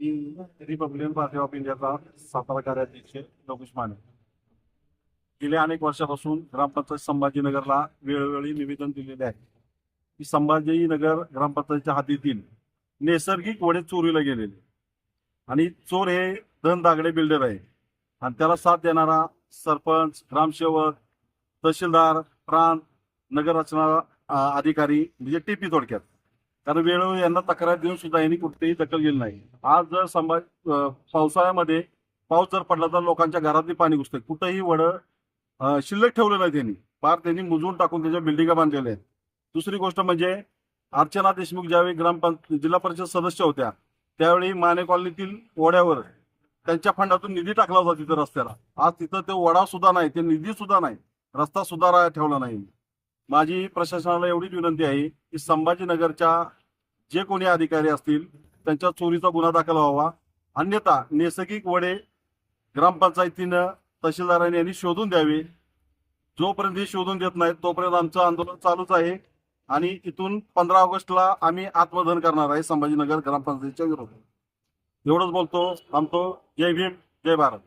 Me Republican party of इंडियाचा सातारा कार्याध्यक्ष लोकेश माने. गेल्या अनेक वर्षापासून ग्रामपंचायत संभाजीनगरला वेळोवेळी निवेदन दिलेले आहे की संभाजीनगर ग्रामपंचायतच्या हद्दीतील नैसर्गिक वडे चोरीला गेलेले आणि चोर हे धन दागडे बिल्डर आहे आणि त्याला साथ देणारा सरपंच, ग्रामसेवक, तहसीलदार, प्रांत, नगररचना अधिकारी म्हणजे टीपी थोडक्यात. कारण वेळोवेळी यांना तक्रार देऊन सुद्धा यांनी कुठेही दखल घेतली नाही. आज जर पावसाळ्यामध्ये पाऊस जर पडला तर लोकांच्या घरातली पाणी घुसते. कुठंही शिल्लक ठेवलं नाही त्यांनी. फार त्यांनी मुजवून टाकून त्याच्या बिल्डिंगा बांधलेल्या आहेत. दुसरी गोष्ट म्हणजे अर्चना देशमुख ज्यावेळी जिल्हा परिषद सदस्य होत्या त्यावेळी माने कॉलनीतील ओढ्यावर त्यांच्या फंडातून निधी टाकला होता तिथं रस्त्याला. आज तिथं ते ओढा सुद्धा नाही, ते निधी सुद्धा नाही, रस्ता सुद्धा ठेवला नाही. माझी प्रशासनाला एवढीच विनंती आहे की संभाजीनगरच्या जे कोणी अधिकारी असतील त्यांच्या चोरीचा गुन्हा दाखल व्हावा. अन्यथा नैसर्गिक वडे ग्रामपंचायतीनं तहसीलदारांनी यांनी शोधून द्यावे. जोपर्यंत हे शोधून देत नाहीत तोपर्यंत आमचं आंदोलन चालूच आहे आणि इथून 15 ऑगस्टला आम्ही आत्मदहन करणार आहे संभाजीनगर ग्रामपंचायतीच्या विरोधात. एवढंच बोलतो, थांबतो. जय भीम, जय भारत.